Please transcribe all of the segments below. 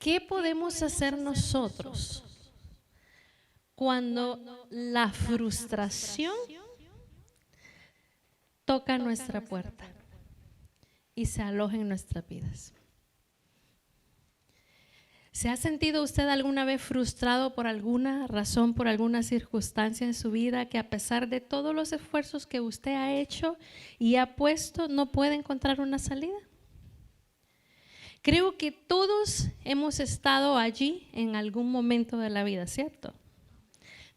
¿qué podemos hacer nosotros cuando la frustración toca nuestra puerta y se aloja en nuestras vidas? ¿Se ha sentido usted alguna vez frustrado por alguna razón, por alguna circunstancia en su vida, que a pesar de todos los esfuerzos que usted ha hecho y ha puesto, no puede encontrar una salida? Creo que todos hemos estado allí en algún momento de la vida, ¿cierto?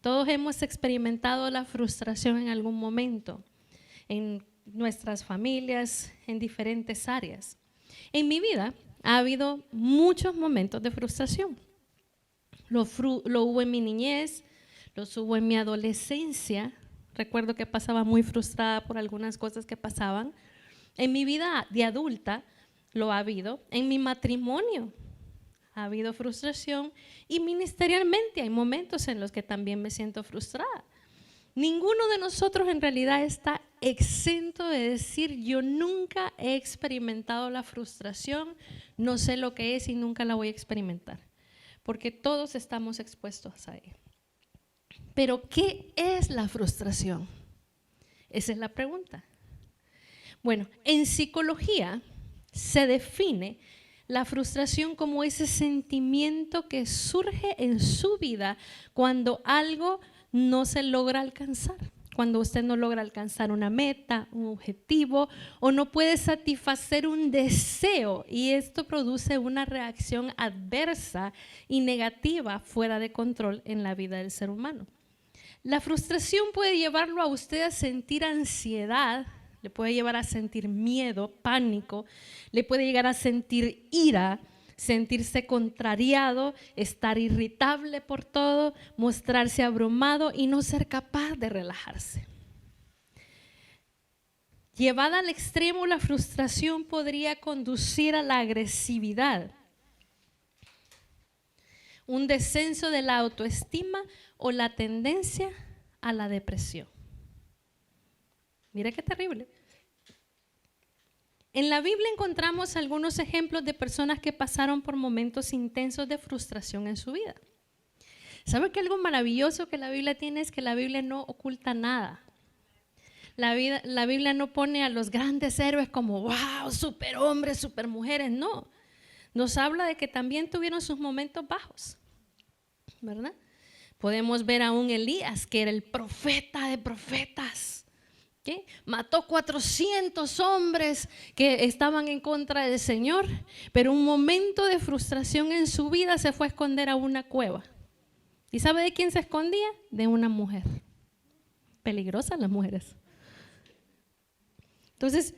Todos hemos experimentado la frustración en algún momento, en nuestras familias, en diferentes áreas. En mi vida ha habido muchos momentos de frustración. Lo hubo en mi niñez, los hubo en mi adolescencia. Recuerdo que pasaba muy frustrada por algunas cosas que pasaban. En mi vida de adulta lo ha habido. En mi matrimonio ha habido frustración. Y ministerialmente hay momentos en los que también me siento frustrada. Ninguno de nosotros en realidad está exento de decir: yo nunca he experimentado la frustración, no sé lo que es y nunca la voy a experimentar, porque todos estamos expuestos a ella. Pero ¿qué es la frustración? Esa es la pregunta. Bueno, en psicología se define la frustración como ese sentimiento que surge en su vida cuando algo no se logra alcanzar, cuando usted no logra alcanzar una meta, un objetivo, o no puede satisfacer un deseo, y esto produce una reacción adversa y negativa fuera de control en la vida del ser humano. La frustración puede llevarlo a usted a sentir ansiedad, le puede llevar a sentir miedo, pánico, le puede llegar a sentir ira, sentirse contrariado, estar irritable por todo, mostrarse abrumado y no ser capaz de relajarse. Llevada al extremo, la frustración podría conducir a la agresividad, un descenso de la autoestima o la tendencia a la depresión. Mira qué terrible. En la Biblia encontramos algunos ejemplos de personas que pasaron por momentos intensos de frustración en su vida. ¿Sabe que algo maravilloso que la Biblia tiene es que la Biblia no oculta nada? La Biblia no pone a los grandes héroes como wow, superhombres, supermujeres, no. Nos habla de que también tuvieron sus momentos bajos, ¿verdad? Podemos ver a un Elías que era el profeta de profetas. ¿Qué? Mató 400 hombres que estaban en contra del Señor, pero un momento de frustración en su vida se fue a esconder a una cueva. ¿Y sabe de quién se escondía? De una mujer. Peligrosas las mujeres. Entonces,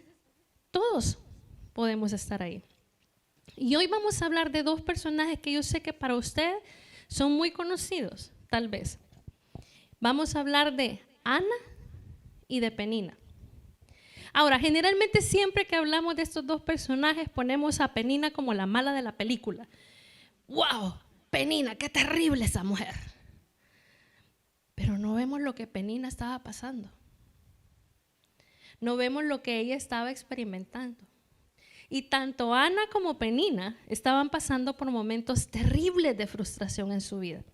todos podemos estar ahí. Y hoy vamos a hablar de dos personajes que yo sé que para usted son muy conocidos, tal vez. Vamos a hablar de Ana y de Penina. Ahora, generalmente siempre que hablamos de estos dos personajes ponemos a Penina como la mala de la película. ¡Wow! Penina, qué terrible esa mujer. Pero no vemos lo que Penina estaba pasando. No vemos lo que ella estaba experimentando. Y tanto Ana como Penina estaban pasando por momentos terribles de frustración en su vida.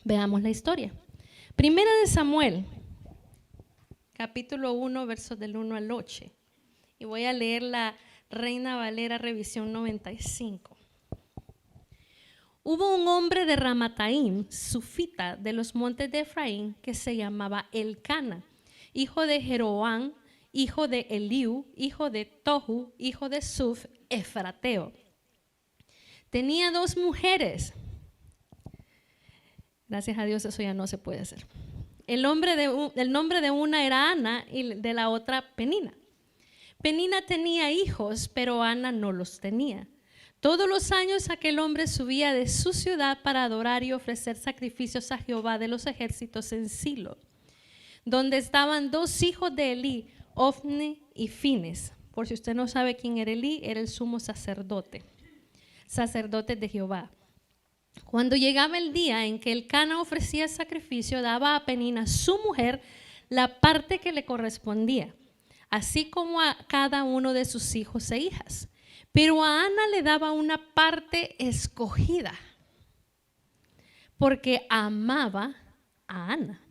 Veamos la historia. Primera de Samuel, capítulo 1, versos del 1 al 8. Y voy a leer la Reina Valera Revisión 95. Hubo un hombre de Ramataim, sufita, de los montes de Efraín, que se llamaba Elcana, hijo de Jeroam, hijo de Eliú, hijo de Tohu, hijo de Suf, efrateo. Tenía 2 mujeres. Gracias a Dios eso ya no se puede hacer. El nombre de una era Ana y de la otra Penina. Penina tenía hijos, pero Ana no los tenía. Todos los años aquel hombre subía de su ciudad para adorar y ofrecer sacrificios a Jehová de los ejércitos en Silo, donde estaban 2 hijos de Elí, Ofni y Fines. Por si usted no sabe quién era Elí, era el sumo sacerdote de Jehová. Cuando llegaba el día en que Elcana ofrecía sacrificio, daba a Penina, su mujer, la parte que le correspondía, así como a cada uno de sus hijos e hijas. Pero a Ana le daba una parte escogida, porque amaba a Ana,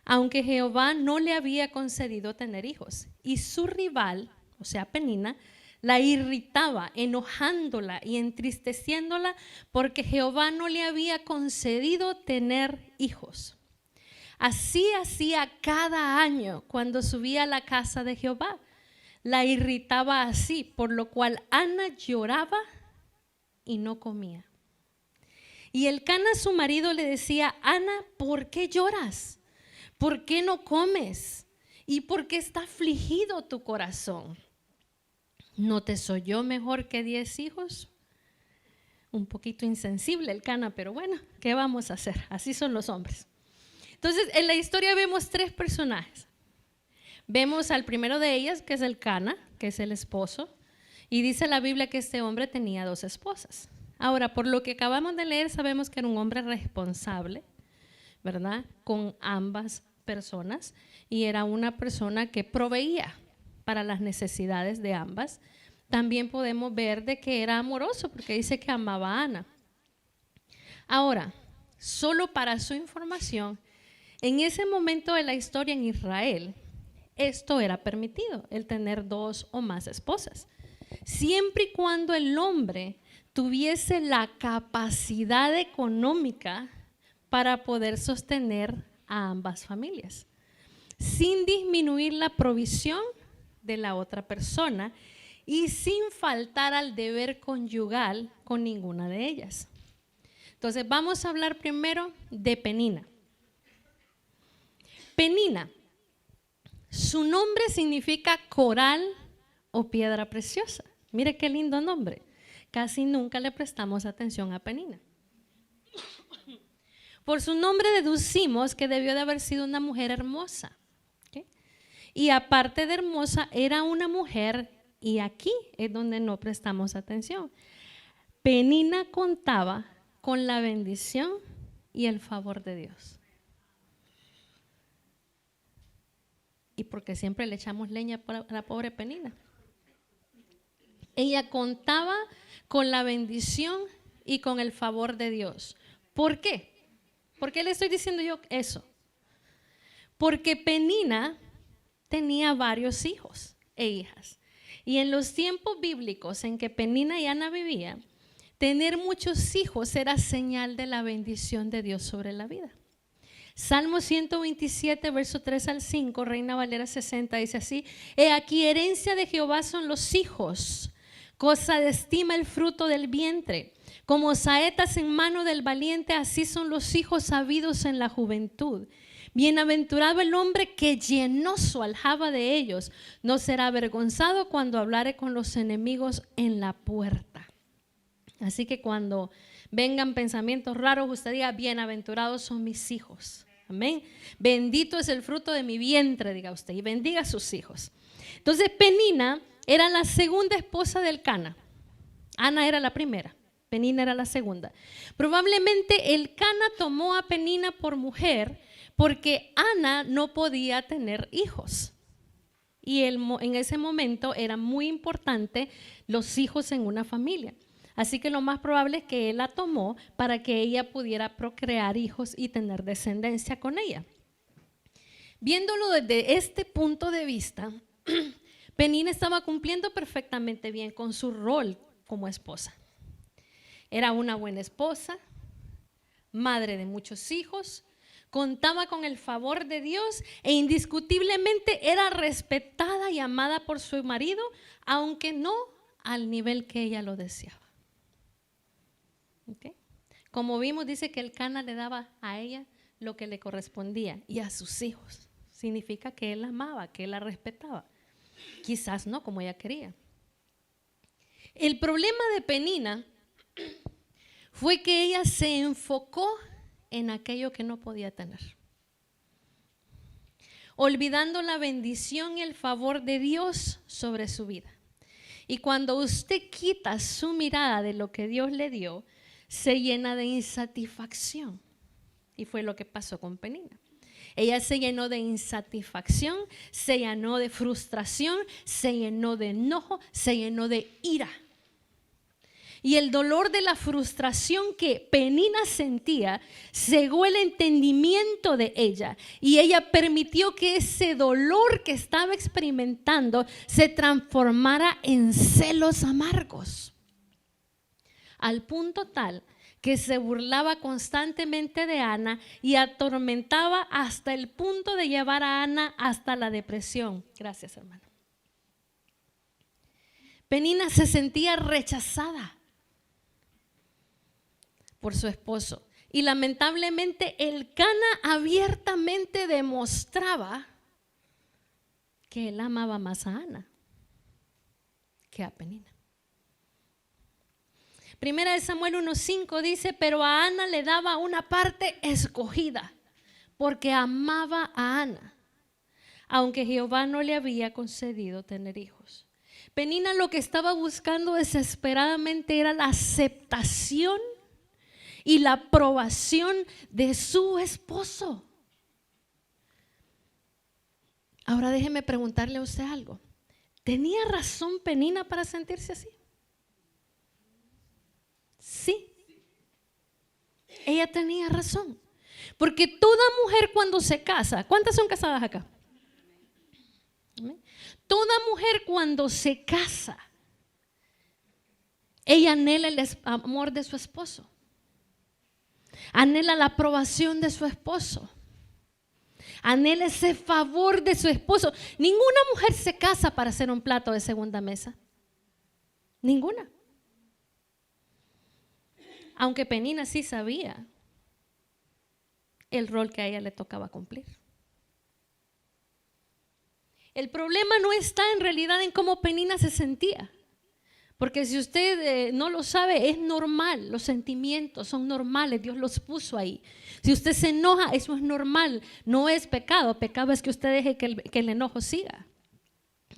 aunque Jehová no le había concedido tener hijos. Y su rival, o sea, Penina, la irritaba, enojándola y entristeciéndola porque Jehová no le había concedido tener hijos. Así hacía cada año cuando subía a la casa de Jehová. La irritaba así, por lo cual Ana lloraba y no comía. Y Elcana, su marido, le decía: Ana, ¿por qué lloras? ¿Por qué no comes? ¿Y por qué está afligido tu corazón? ¿No te soy yo mejor que 10 hijos? Un poquito insensible Elcana, pero bueno, ¿qué vamos a hacer? Así son los hombres. Entonces, en la historia vemos 3 personajes. Vemos al primero de ellas, que es Elcana, que es el esposo, y dice la Biblia que este hombre tenía 2 esposas. Ahora, por lo que acabamos de leer, sabemos que era un hombre responsable, ¿verdad? Con ambas personas, y era una persona que proveía para las necesidades de ambas. También podemos ver de que era amoroso, porque dice que amaba a Ana. Ahora, solo para su información, en ese momento de la historia en Israel, esto era permitido, el tener 2 o más esposas, siempre y cuando el hombre tuviese la capacidad económica para poder sostener a ambas familias, sin disminuir la provisión de la otra persona y sin faltar al deber conyugal con ninguna de ellas. Entonces vamos a hablar primero de Penina. Penina, su nombre significa coral o piedra preciosa. Mire qué lindo nombre. Casi nunca le prestamos atención a Penina. Por su nombre deducimos que debió de haber sido una mujer hermosa. ¿Okay? Y aparte de hermosa, era una mujer, y aquí es donde no prestamos atención. Penina contaba con la bendición y el favor de Dios. Y porque siempre le echamos leña a la pobre Penina. Ella contaba con la bendición y con el favor de Dios. ¿Por qué? ¿Por qué le estoy diciendo yo eso? Porque Penina tenía varios hijos e hijas. Y en los tiempos bíblicos en que Penina y Ana vivían, tener muchos hijos era señal de la bendición de Dios sobre la vida. Salmo 127, verso 3 al 5, Reina Valera 60, dice así: He aquí, herencia de Jehová son los hijos, cosa de estima el fruto del vientre. Como saetas en mano del valiente, así son los hijos sabidos en la juventud. Bienaventurado el hombre que llenó su aljaba de ellos, no será avergonzado cuando hablare con los enemigos en la puerta. Así que cuando vengan pensamientos raros, usted diga: bienaventurados son mis hijos. Amén. Bendito es el fruto de mi vientre, diga usted, y bendiga a sus hijos. Entonces Penina era la segunda esposa de Elcana. Ana era la primera, Penina era la segunda. Probablemente Elcana tomó a Penina por mujer porque Ana no podía tener hijos. Y en ese momento era muy importante los hijos en una familia. Así que lo más probable es que él la tomó para que ella pudiera procrear hijos y tener descendencia con ella. Viéndolo desde este punto de vista, Penina estaba cumpliendo perfectamente bien con su rol como esposa. Era una buena esposa, madre de muchos hijos, contaba con el favor de Dios e indiscutiblemente era respetada y amada por su marido, aunque no al nivel que ella lo deseaba. ¿Okay? Como vimos, dice que Elcana le daba a ella lo que le correspondía y a sus hijos. Significa que él la amaba, que él la respetaba. Quizás no como ella quería. El problema de Penina fue que ella se enfocó en aquello que no podía tener, olvidando la bendición y el favor de Dios sobre su vida. Y cuando usted quita su mirada de lo que Dios le dio, se llena de insatisfacción. Y fue lo que pasó con Penina. Ella se llenó de insatisfacción, se llenó de frustración, se llenó de enojo, se llenó de ira. Y el dolor de la frustración que Penina sentía cegó el entendimiento de ella. Y ella permitió que ese dolor que estaba experimentando se transformara en celos amargos. Al punto tal que se burlaba constantemente de Ana y atormentaba hasta el punto de llevar a Ana hasta la depresión. Gracias, hermano. Penina se sentía rechazada por su esposo. Y lamentablemente Elcana abiertamente demostraba que él amaba más a Ana que a Penina. Primera de Samuel 1:5 dice, pero a Ana le daba una parte escogida, porque amaba a Ana, aunque Jehová no le había concedido tener hijos. Penina lo que estaba buscando desesperadamente era la aceptación y la aprobación de su esposo. Ahora déjeme preguntarle a usted algo. ¿Tenía razón Penina para sentirse así? Sí. Ella tenía razón. Porque toda mujer cuando se casa, ¿cuántas son casadas acá? Toda mujer cuando se casa, ella anhela el amor de su esposo. Anhela la aprobación de su esposo. Anhela ese favor de su esposo. Ninguna mujer se casa para hacer un plato de segunda mesa. Ninguna. Aunque Penina sí sabía el rol que a ella le tocaba cumplir. El problema no está en realidad en cómo Penina se sentía. Porque si usted no lo sabe, es normal, los sentimientos son normales, Dios los puso ahí. Si usted se enoja, eso es normal, no es pecado. Pecado es que usted deje que el enojo siga.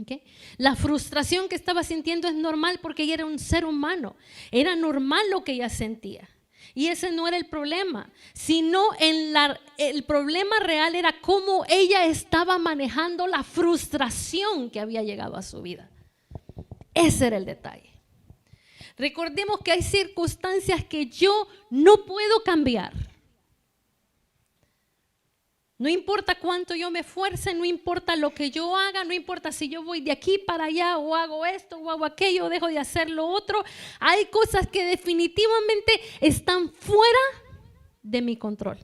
¿Okay? La frustración que estaba sintiendo es normal porque ella era un ser humano. Era normal lo que ella sentía. Y ese no era el problema, sino el problema real era cómo ella estaba manejando la frustración que había llegado a su vida. Ese era el detalle. Recordemos que hay circunstancias que yo no puedo cambiar. No importa cuánto yo me esfuerce, no importa lo que yo haga, no importa si yo voy de aquí para allá o hago esto o hago aquello o dejo de hacer lo otro. Hay cosas que definitivamente están fuera de mi control.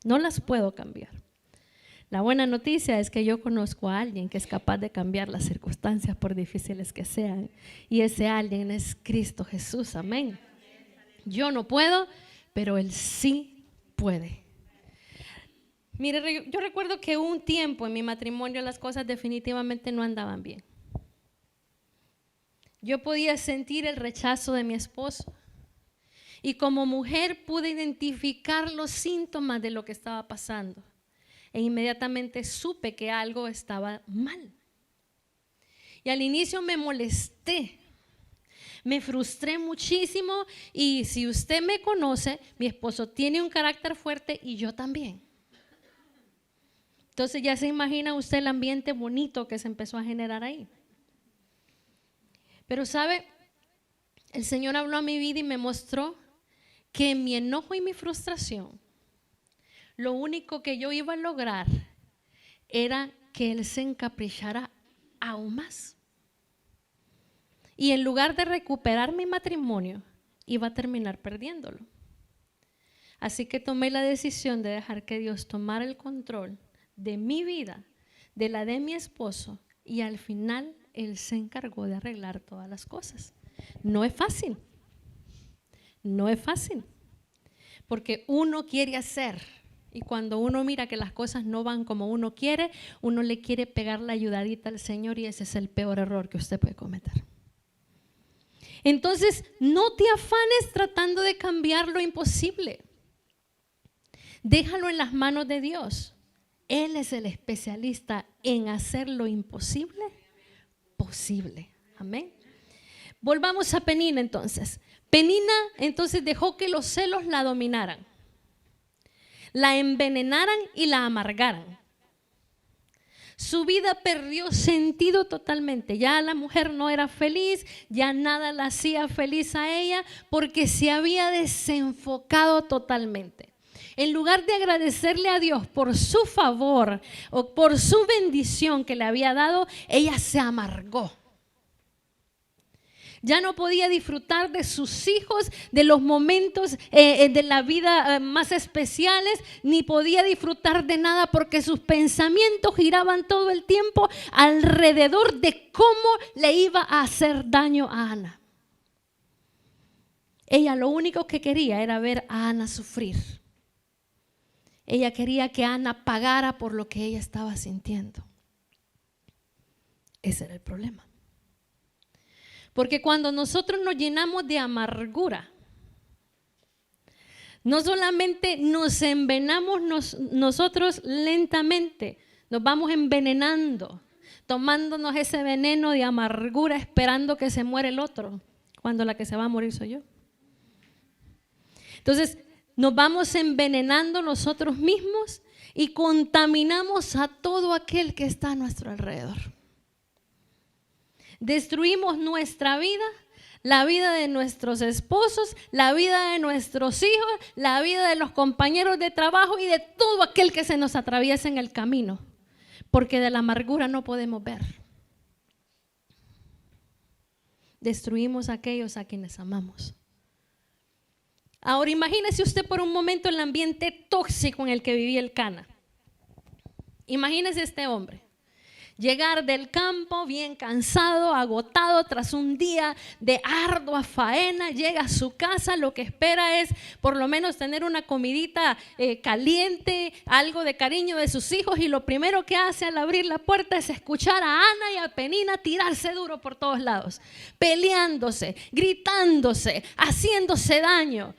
No las puedo cambiar. La buena noticia es que yo conozco a alguien que es capaz de cambiar las circunstancias por difíciles que sean. Y ese alguien es Cristo Jesús. Amén. Yo no puedo, pero Él sí puede. Mire, yo recuerdo que un tiempo en mi matrimonio las cosas definitivamente no andaban bien. Yo podía sentir el rechazo de mi esposo. Y como mujer pude identificar los síntomas de lo que estaba pasando. E inmediatamente supe que algo estaba mal. Y al inicio me molesté, me frustré muchísimo y si usted me conoce, mi esposo tiene un carácter fuerte y yo también. Entonces ya se imagina usted el ambiente bonito que se empezó a generar ahí. Pero sabe, el Señor habló a mi vida y me mostró que en mi enojo y mi frustración, lo único que yo iba a lograr era que Él se encaprichara aún más. Y en lugar de recuperar mi matrimonio, iba a terminar perdiéndolo. Así que tomé la decisión de dejar que Dios tomara el control de mi vida, de la de mi esposo, y al final Él se encargó de arreglar todas las cosas. No es fácil. No es fácil. Porque uno quiere hacer. Y cuando uno mira que las cosas no van como uno quiere, uno le quiere pegar la ayudadita al Señor y ese es el peor error que usted puede cometer. Entonces, no te afanes tratando de cambiar lo imposible. Déjalo en las manos de Dios. Él es el especialista en hacer lo imposible posible. Amén. Volvamos a Penina entonces. Penina entonces dejó que los celos la dominaran, la envenenaran y la amargaran. Su vida perdió sentido totalmente. Ya la mujer no era feliz, ya nada la hacía feliz a ella porque se había desenfocado totalmente. En lugar de agradecerle a Dios por su favor o por su bendición que le había dado, ella se amargó. Ya no podía disfrutar de sus hijos, de los momentos de la vida más especiales, ni podía disfrutar de nada porque sus pensamientos giraban todo el tiempo alrededor de cómo le iba a hacer daño a Ana. Ella lo único que quería era ver a Ana sufrir. Ella quería que Ana pagara por lo que ella estaba sintiendo. Ese era el problema. Porque cuando nosotros nos llenamos de amargura, no solamente nos envenenamos nosotros lentamente, nos vamos envenenando, tomándonos ese veneno de amargura esperando que se muera el otro, cuando la que se va a morir soy yo. Entonces, nos vamos envenenando nosotros mismos y contaminamos a todo aquel que está a nuestro alrededor. Destruimos nuestra vida, la vida de nuestros esposos, la vida de nuestros hijos, la vida de los compañeros de trabajo y de todo aquel que se nos atraviesa en el camino, porque de la amargura no podemos ver. Destruimos a aquellos a quienes amamos. Ahora imagínese usted por un momento el ambiente tóxico en el que vivía el Cana. Imagínese este hombre. Llegar del campo bien cansado, agotado, tras un día de ardua faena, llega a su casa, lo que espera es por lo menos tener una comidita caliente, algo de cariño de sus hijos, y lo primero que hace al abrir la puerta es escuchar a Ana y a Penina tirarse duro por todos lados, peleándose, gritándose, haciéndose daño.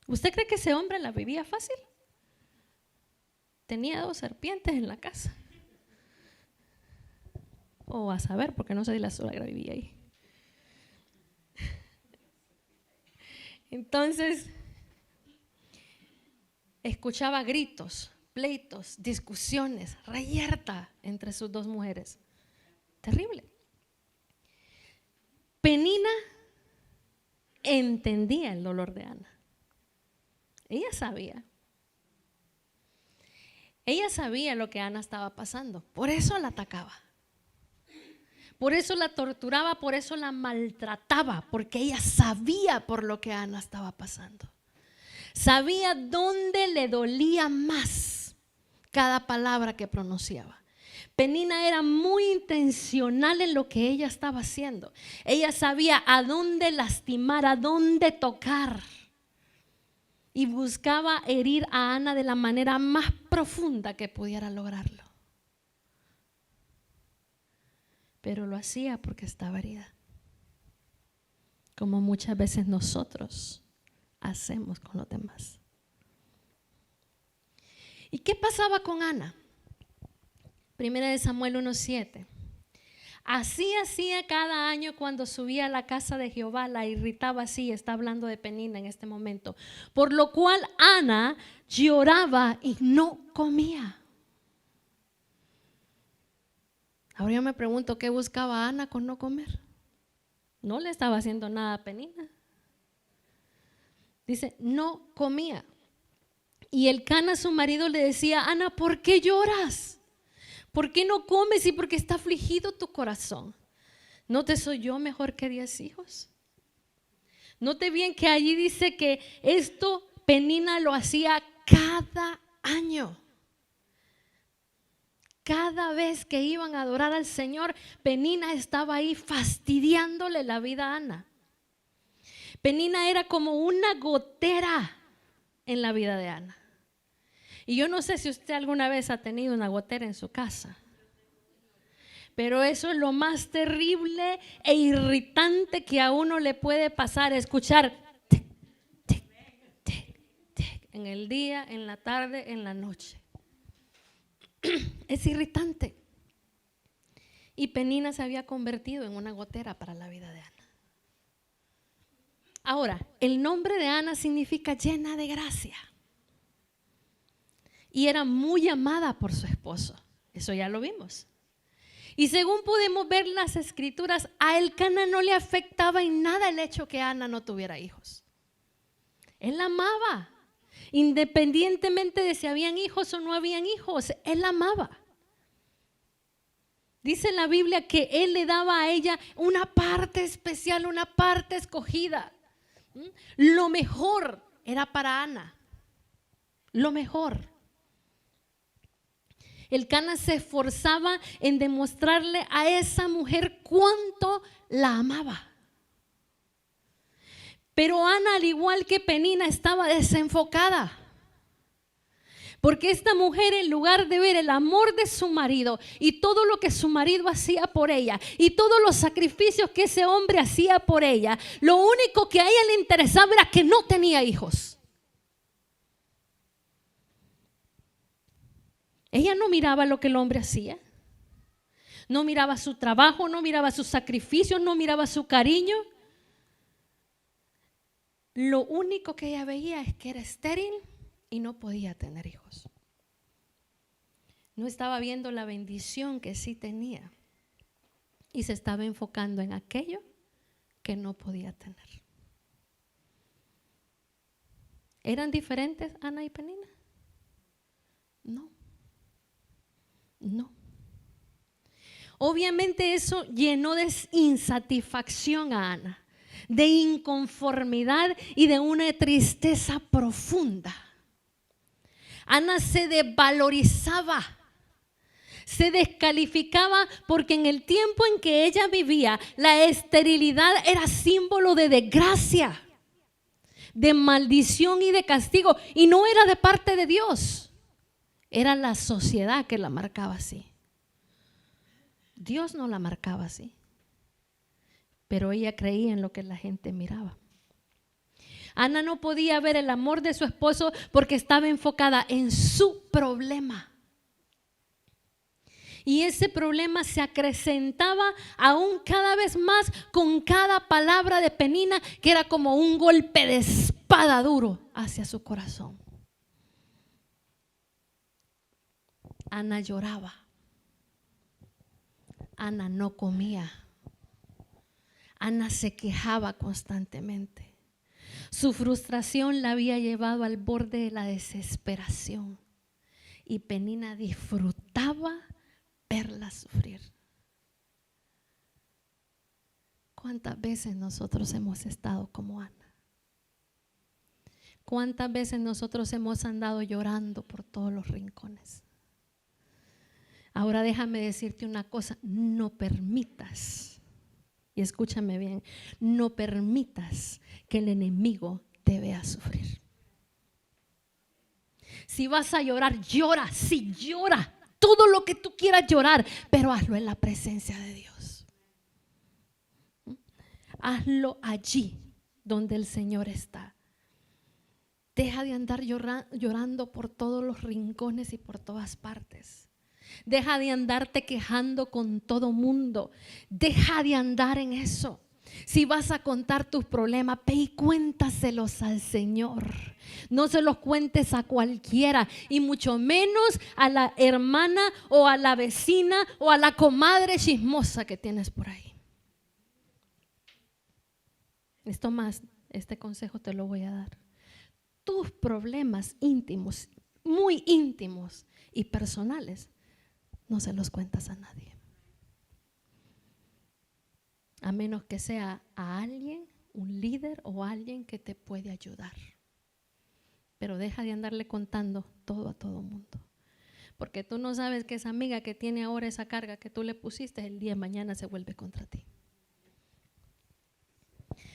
¿Usted cree que ese hombre la vivía fácil? Tenía 2 serpientes en la casa. O a saber, porque no sé si la suegra vivía ahí. Entonces, escuchaba gritos, pleitos, discusiones, reyerta entre sus 2 mujeres. Terrible. Penina entendía el dolor de Ana. Ella sabía. Ella sabía lo que Ana estaba pasando, por eso la atacaba. Por eso la torturaba, por eso la maltrataba, porque ella sabía por lo que Ana estaba pasando. Sabía dónde le dolía más cada palabra que pronunciaba. Penina era muy intencional en lo que ella estaba haciendo. Ella sabía a dónde lastimar, a dónde tocar. Y buscaba herir a Ana de la manera más profunda que pudiera lograrlo. Pero lo hacía porque estaba herida, como muchas veces nosotros hacemos con los demás. ¿Y qué pasaba con Ana? 1 Samuel 1:7. Así hacía cada año cuando subía a la casa de Jehová, la irritaba así, está hablando de Penina en este momento, por lo cual Ana lloraba y no comía. Ahora yo me pregunto, ¿qué buscaba Ana con no comer? No le estaba haciendo nada a Penina. Dice, no comía. Y el Cana, su marido, le decía, Ana, ¿por qué lloras? ¿Por qué no comes y por qué está afligido tu corazón? ¿No te soy yo mejor que 10 hijos? Note bien que allí dice que esto Penina lo hacía cada año. Cada vez que iban a adorar al Señor, Penina estaba ahí fastidiándole la vida a Ana. Penina era como una gotera en la vida de Ana. Y yo no sé si usted alguna vez ha tenido una gotera en su casa, pero eso es lo más terrible e irritante que a uno le puede pasar, escuchar tic, tic, tic, tic, en el día, en la tarde, en la noche. Es irritante. Y Penina se había convertido en una gotera para la vida de Ana. Ahora, el nombre de Ana significa llena de gracia. y era muy amada por su esposo. Eso ya lo vimos. Y según podemos ver en las escrituras, a Elcana no le afectaba en nada el hecho que Ana no tuviera hijos. Él la amaba, independientemente de si habían hijos o no habían hijos, él la amaba. Dice en la Biblia que él le daba a ella una parte especial, una parte escogida. Lo mejor era para Ana, lo mejor. Elcana se esforzaba en demostrarle a esa mujer cuánto la amaba. Pero Ana, al igual que Penina, estaba desenfocada. Porque esta mujer, en lugar de ver el amor de su marido y todo lo que su marido hacía por ella y todos los sacrificios que ese hombre hacía por ella, lo único que a ella le interesaba era que no tenía hijos. Ella no miraba lo que el hombre hacía, no miraba su trabajo, no miraba sus sacrificios, no miraba su cariño. Lo único que ella veía es que era estéril y no podía tener hijos. No estaba viendo la bendición que sí tenía y se estaba enfocando en aquello que no podía tener. ¿Eran diferentes Ana y Penina? No. No. Obviamente eso llenó de insatisfacción a Ana, de inconformidad y de una tristeza profunda. Ana se desvalorizaba, se descalificaba porque en el tiempo en que ella vivía, la esterilidad era símbolo de desgracia, de maldición y de castigo, y no era de parte de Dios. Era la sociedad que la marcaba así. Dios no la marcaba así. Pero ella creía en lo que la gente miraba. Ana no podía ver el amor de su esposo porque estaba enfocada en su problema. Y ese problema se acrecentaba aún cada vez más con cada palabra de Penina, que era como un golpe de espada duro hacia su corazón. Ana lloraba. Ana no comía. Ana se quejaba constantemente. Su frustración la había llevado al borde de la desesperación. Y Penina disfrutaba verla sufrir. ¿Cuántas veces nosotros hemos estado como Ana? ¿Cuántas veces nosotros hemos andado llorando por todos los rincones? Ahora déjame decirte una cosa, no permitas, y escúchame bien, no permitas que el enemigo te vea sufrir. Si vas a llorar, llora, sí, llora, todo lo que tú quieras llorar, pero hazlo en la presencia de Dios. Hazlo allí donde el Señor está. Deja de andar llorando por todos los rincones y por todas partes. Deja de andarte quejando con todo mundo. Deja de andar en eso. Si vas a contar tus problemas, ve y cuéntaselos al Señor. No se los cuentes a cualquiera, y mucho menos a la hermana o a la vecina o a la comadre chismosa que tienes por ahí. Este consejo te lo voy a dar. Tus problemas íntimos, muy íntimos y personales, no se los cuentas a nadie. A menos que sea a alguien, un líder o alguien que te puede ayudar. Pero deja de andarle contando todo a todo mundo. Porque tú no sabes que esa amiga que tiene ahora esa carga que tú le pusiste, el día de mañana se vuelve contra ti.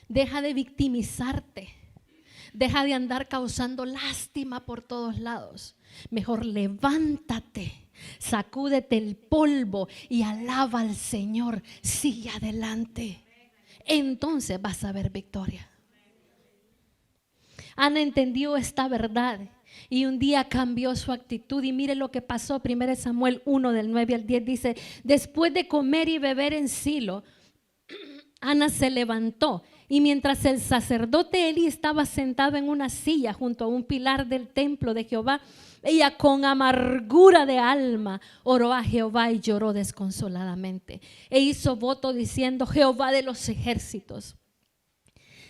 Deja de victimizarte. Deja de andar causando lástima por todos lados. Mejor levántate. Sacúdete el polvo y alaba al Señor. Sigue adelante. Entonces vas a ver victoria. Ana entendió esta verdad y un día cambió su actitud. Y mire lo que pasó. 1 Samuel 1 del 9 al 10 dice: después de comer y beber en Silo, Ana se levantó Y mientras el sacerdote Elí estaba sentado en una silla junto a un pilar del templo de Jehová, ella con amargura de alma oró a Jehová y lloró desconsoladamente. E hizo voto diciendo: Jehová de los ejércitos,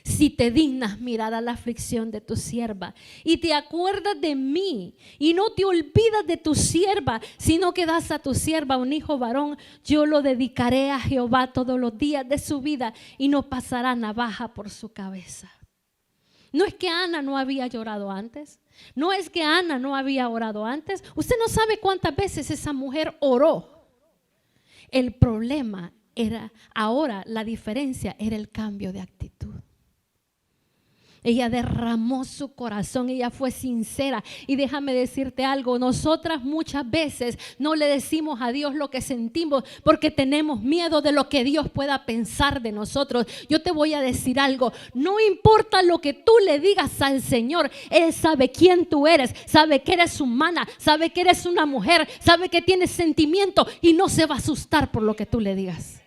si te dignas mirar a la aflicción de tu sierva y te acuerdas de mí y no te olvidas de tu sierva, sino que das a tu sierva un hijo varón, yo lo dedicaré a Jehová todos los días de su vida y no pasará navaja por su cabeza. No es que Ana no había llorado antes, no es que Ana no había orado antes. Usted no sabe cuántas veces esa mujer oró. El problema era, ahora la diferencia era el cambio de actitud. Ella derramó su corazón, ella fue sincera. Y déjame decirte algo, nosotras muchas veces no le decimos a Dios lo que sentimos porque tenemos miedo de lo que Dios pueda pensar de nosotros. Yo te voy a decir algo, no importa lo que tú le digas al Señor, Él sabe quién tú eres, sabe que eres humana, sabe que eres una mujer, sabe que tienes sentimiento y no se va a asustar por lo que tú le digas.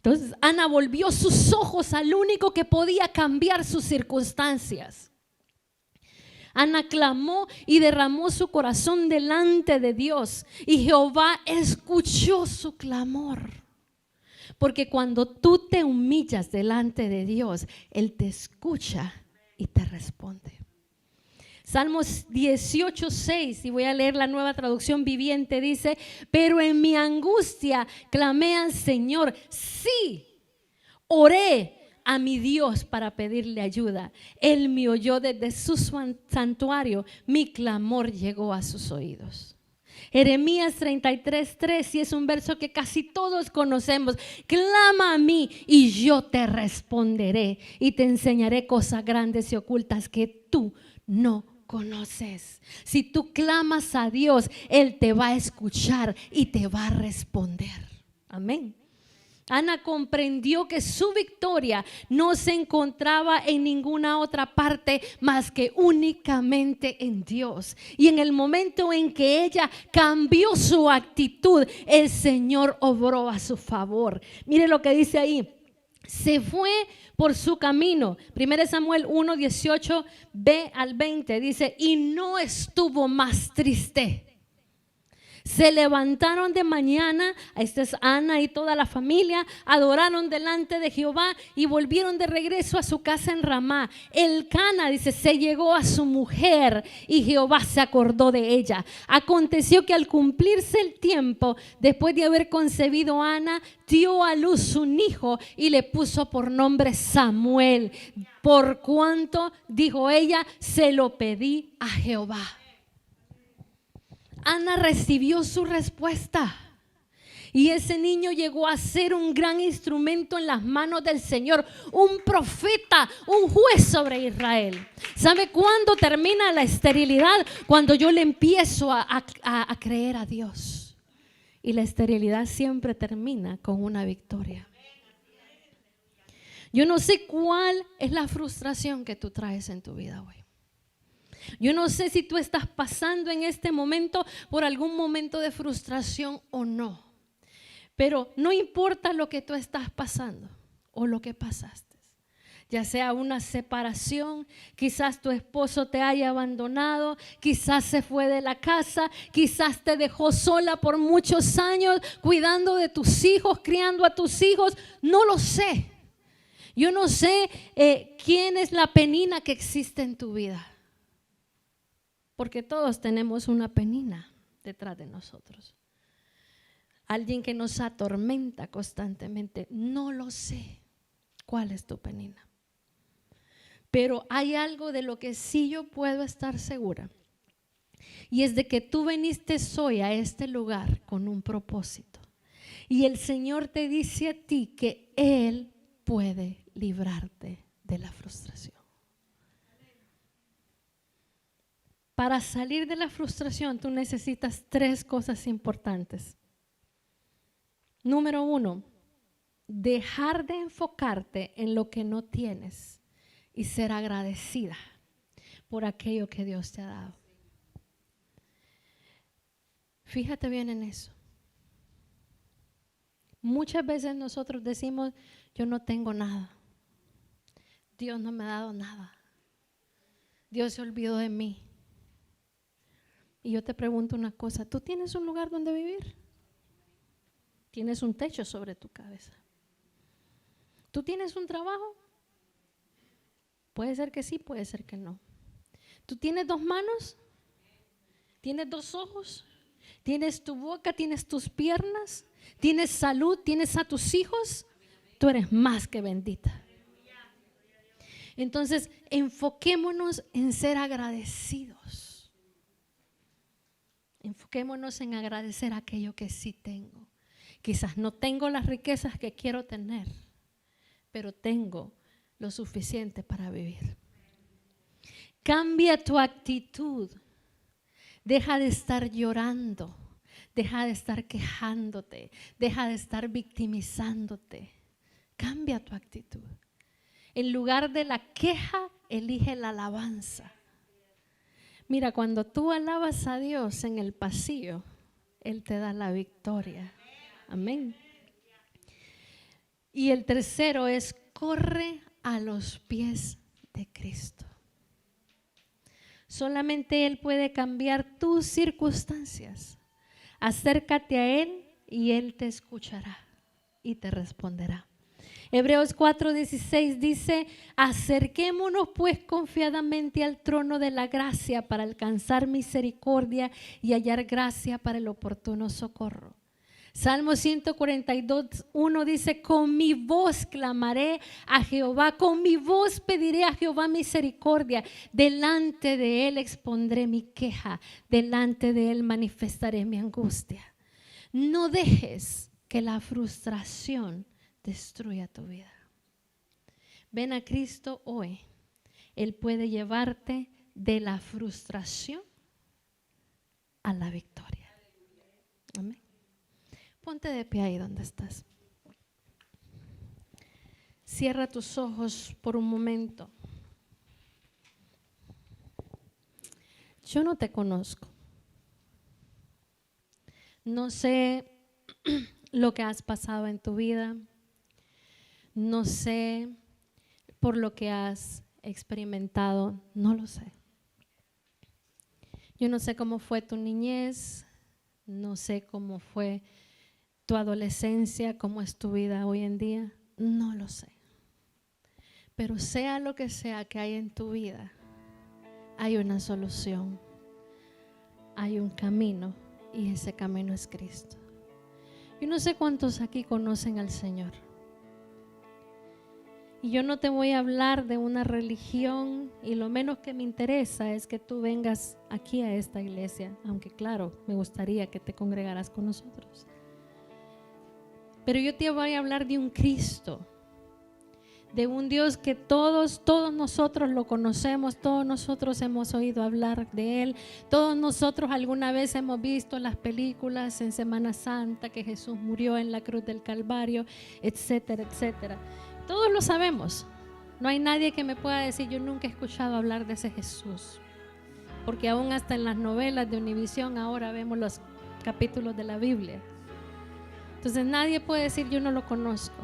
Entonces Ana volvió sus ojos al único que podía cambiar sus circunstancias. Ana clamó y derramó su corazón delante de Dios y Jehová escuchó su clamor. Porque cuando tú te humillas delante de Dios, Él te escucha y te responde. Salmos 18:6, y voy a leer la Nueva Traducción Viviente, dice: pero en mi angustia clamé al Señor, sí, oré a mi Dios para pedirle ayuda. Él me oyó desde su santuario, mi clamor llegó a sus oídos. Jeremías 33:3, y es un verso que casi todos conocemos: clama a mí y yo te responderé y te enseñaré cosas grandes y ocultas que tú no conoces. Si tú clamas a Dios, Él te va a escuchar y te va a responder. Amén. Ana comprendió que su victoria no se encontraba en ninguna otra parte más que únicamente en Dios. Y en el momento en que ella cambió su actitud, el Señor obró a su favor. Mire lo que dice ahí. Se fue por su camino. 1 Samuel 1:18 b al 20 dice: y no estuvo más triste. Se levantaron de mañana, esta es Ana y toda la familia, adoraron delante de Jehová y volvieron de regreso a su casa en Ramá. Elcana, dice, se llegó a su mujer y Jehová se acordó de ella. Aconteció que al cumplirse el tiempo, después de haber concebido Ana, dio a luz un hijo y le puso por nombre Samuel, por cuanto, dijo ella, se lo pedí a Jehová. Ana recibió su respuesta y ese niño llegó a ser un gran instrumento en las manos del Señor, un profeta, un juez sobre Israel. ¿Sabe cuándo termina la esterilidad? Cuando yo le empiezo a creer a Dios. Y la esterilidad siempre termina con una victoria. Yo no sé cuál es la frustración que tú traes en tu vida hoy. Yo no sé si tú estás pasando en este momento por algún momento de frustración o no. Pero no importa lo que tú estás pasando o lo que pasaste. Ya sea una separación, quizás tu esposo te haya abandonado, quizás se fue de la casa, quizás te dejó sola por muchos años cuidando de tus hijos, criando a tus hijos. No lo sé. Yo no sé quién es la penina que existe en tu vida. Porque todos tenemos una penina detrás de nosotros. Alguien que nos atormenta constantemente. No lo sé cuál es tu penina. Pero hay algo de lo que sí yo puedo estar segura. Y es de que tú viniste hoy a este lugar con un propósito. Y el Señor te dice a ti que Él puede librarte de la frustración. Para salir de la frustración, tú necesitas 3 cosas importantes. Número 1, dejar de enfocarte en lo que no tienes y ser agradecida por aquello que Dios te ha dado. Fíjate bien en eso. Muchas veces nosotros decimos, yo no tengo nada, Dios no me ha dado nada. Dios se olvidó de mí. Y yo te pregunto una cosa, ¿tú tienes un lugar donde vivir? ¿Tienes un techo sobre tu cabeza? ¿Tú tienes un trabajo? Puede ser que sí, puede ser que no. ¿Tú tienes 2 manos? ¿Tienes 2 ojos? ¿Tienes tu boca? ¿Tienes tus piernas? ¿Tienes salud? ¿Tienes a tus hijos? Tú eres más que bendita. Entonces, enfoquémonos en ser agradecidos. Enfoquémonos en agradecer aquello que sí tengo. Quizás no tengo las riquezas que quiero tener, pero tengo lo suficiente para vivir. Cambia tu actitud. Deja de estar llorando. Deja de estar quejándote. Deja de estar victimizándote. Cambia tu actitud. En lugar de la queja, elige la alabanza. Mira, cuando tú alabas a Dios en el pasillo, Él te da la victoria. Amén. Y el tercero es: corre a los pies de Cristo. Solamente Él puede cambiar tus circunstancias. Acércate a Él y Él te escuchará y te responderá. Hebreos 4:16 dice: acerquémonos pues confiadamente al trono de la gracia para alcanzar misericordia y hallar gracia para el oportuno socorro. Salmo 142:1 dice: con mi voz clamaré a Jehová, con mi voz pediré a Jehová misericordia, delante de Él expondré mi queja, delante de Él manifestaré mi angustia. No dejes que la frustración destruya tu vida. Ven a Cristo hoy. Él puede llevarte de la frustración a la victoria. Amén. Ponte de pie ahí donde estás. Cierra tus ojos por un momento. Yo no te conozco. No sé lo que has pasado en tu vida. No sé por lo que has experimentado. No lo sé. Yo no sé cómo fue tu niñez. No sé cómo fue tu adolescencia, cómo es tu vida hoy en día. No lo sé. Pero sea lo que sea que hay en tu vida, hay una solución. Hay un camino y ese camino es Cristo. Yo no sé cuántos aquí conocen al Señor. Y yo no te voy a hablar de una religión, y lo menos que me interesa es que tú vengas aquí a esta iglesia, aunque claro, me gustaría que te congregaras con nosotros. Pero yo te voy a hablar de un Cristo, de un Dios que todos nosotros lo conocemos, todos nosotros hemos oído hablar de Él, todos nosotros alguna vez hemos visto las películas en Semana Santa que Jesús murió en la cruz del Calvario, etcétera, etcétera. Todos lo sabemos. No hay nadie que me pueda decir: yo nunca he escuchado hablar de ese Jesús. Porque aún hasta en las novelas de Univisión ahora vemos los capítulos de la Biblia. Entonces nadie puede decir: yo no lo conozco.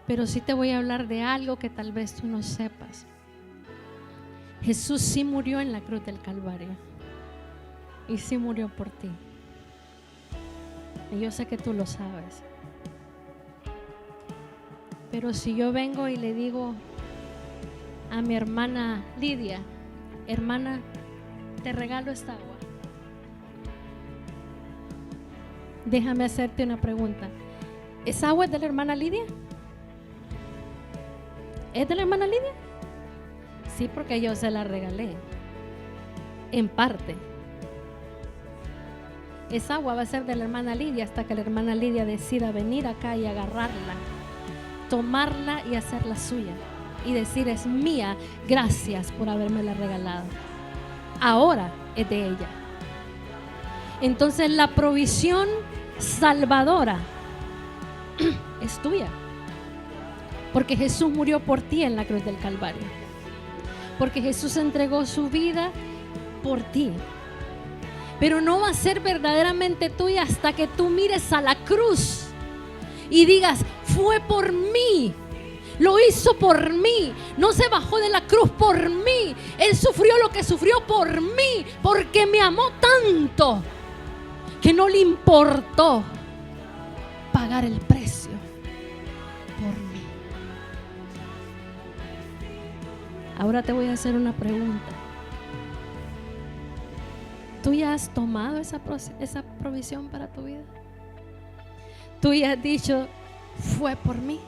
Pero sí te voy a hablar de algo que tal vez tú no sepas. Jesús sí murió en la cruz del Calvario. Y sí murió por ti. Y yo sé que tú lo sabes. Pero si yo vengo y le digo a mi hermana Lidia: hermana, te regalo esta agua. Déjame hacerte una pregunta. ¿Esa agua es de la hermana Lidia? ¿Es de la hermana Lidia? Sí, porque yo se la regalé. En parte. Esa agua va a ser de la hermana Lidia hasta que la hermana Lidia decida venir acá y agarrarla, tomarla y hacerla suya y decir: es mía, gracias por habérmela regalado. Ahora es de ella. Entonces la provisión salvadora es tuya, porque Jesús murió por ti en la cruz del Calvario, porque Jesús entregó su vida por ti. Pero no va a ser verdaderamente tuya hasta que tú mires a la cruz y digas: fue por mí. lo hizo por mí. No se bajó de la cruz por mí. Él sufrió lo que sufrió por mí, porque me amó tanto que no le importó pagar el precio por mí. Ahora te voy a hacer una pregunta. ¿Tú ya has tomado esa provisión para tu vida? ¿Tú ya has dicho, fue por mí?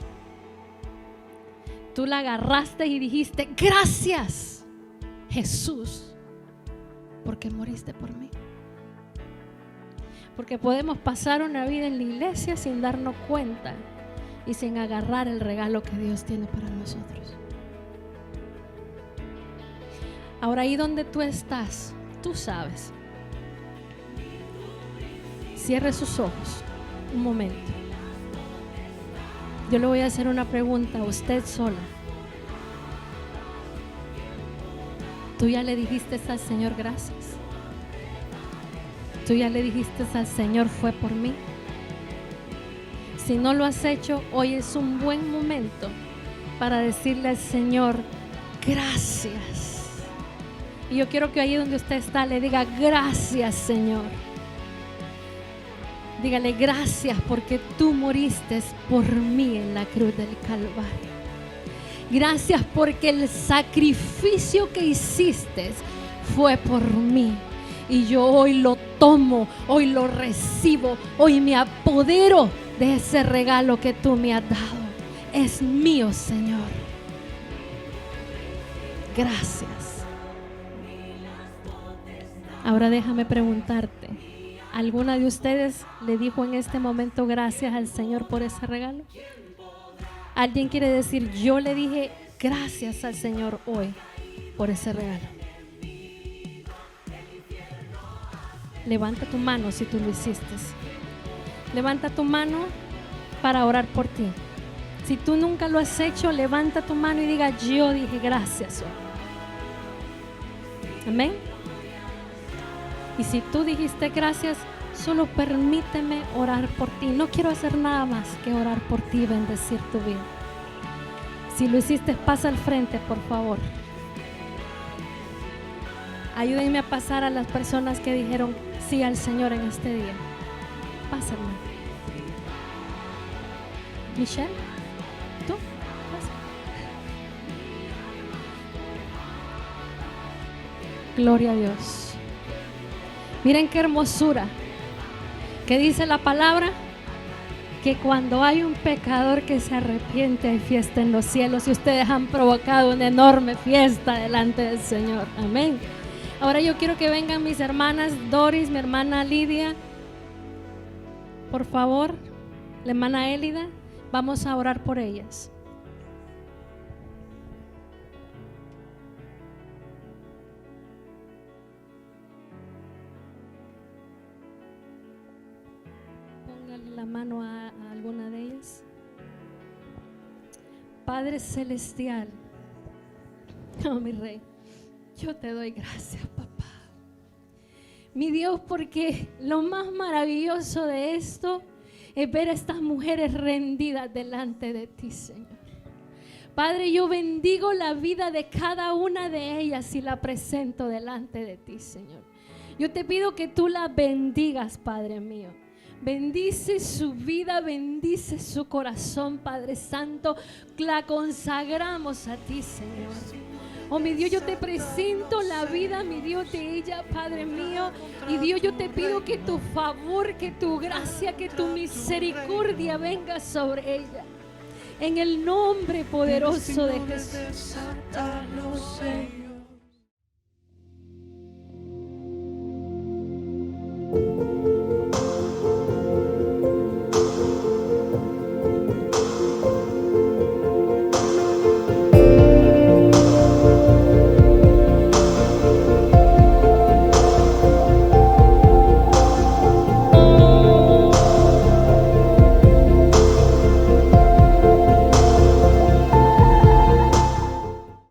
Tú la agarraste y dijiste, gracias, Jesús, porque moriste por mí. Porque podemos pasar una vida en la iglesia sin darnos cuenta y sin agarrar el regalo que Dios tiene para nosotros. Ahora, ahí donde tú estás, tú sabes. Cierre sus ojos un momento. Yo le voy a hacer una pregunta a usted sola. ¿Tú ya le dijiste al Señor gracias? ¿Tú ya le dijiste al Señor fue por mí? Si no lo has hecho, hoy es un buen momento para decirle al Señor gracias. Y yo quiero que ahí donde usted está le diga gracias, Señor. Dígale gracias porque tú moriste por mí en la cruz del Calvario. Gracias porque el sacrificio que hiciste fue por mí. Y yo hoy lo tomo, hoy lo recibo, hoy me apodero de ese regalo que tú me has dado. Es mío, Señor. Gracias. Ahora déjame preguntarte. ¿Alguna de ustedes le dijo en este momento gracias al Señor por ese regalo? ¿Alguien quiere decir, yo le dije gracias al Señor hoy por ese regalo? Levanta tu mano si tú lo hiciste. Levanta tu mano para orar por ti. Si tú nunca lo has hecho, levanta tu mano y diga, yo dije gracias hoy. Amén. Y si tú dijiste gracias, solo permíteme orar por ti. No quiero hacer nada más que orar por ti y bendecir tu vida. Si lo hiciste, pasa al frente, por favor. Ayúdenme a pasar a las personas que dijeron sí al Señor en este día. Pásame. Michelle, ¿tú? Pasa. Gloria a Dios. Miren qué hermosura. ¿Qué dice la palabra? Que cuando hay un pecador que se arrepiente, hay fiesta en los cielos. Y ustedes han provocado una enorme fiesta delante del Señor. Amén. Ahora yo quiero que vengan mis hermanas Doris, mi hermana Lidia. Por favor, la hermana Élida. Vamos a orar por ellas. La mano a alguna de ellas. Padre celestial, oh mi rey, yo te doy gracias, papá. Mi Dios, porque lo más maravilloso de esto es ver a estas mujeres rendidas delante de ti, Señor. Padre, yo bendigo la vida de cada una de ellas y la presento delante de ti, Señor. Yo te pido que tú la bendigas, Padre mío. Bendice su vida, bendice su corazón, Padre Santo. La consagramos a ti, Señor. Oh, mi Dios, yo te presento la vida, mi Dios, de ella, Padre mío. Y Dios, yo te pido que tu favor, que tu gracia, que tu misericordia venga sobre ella. En el nombre poderoso de Jesús.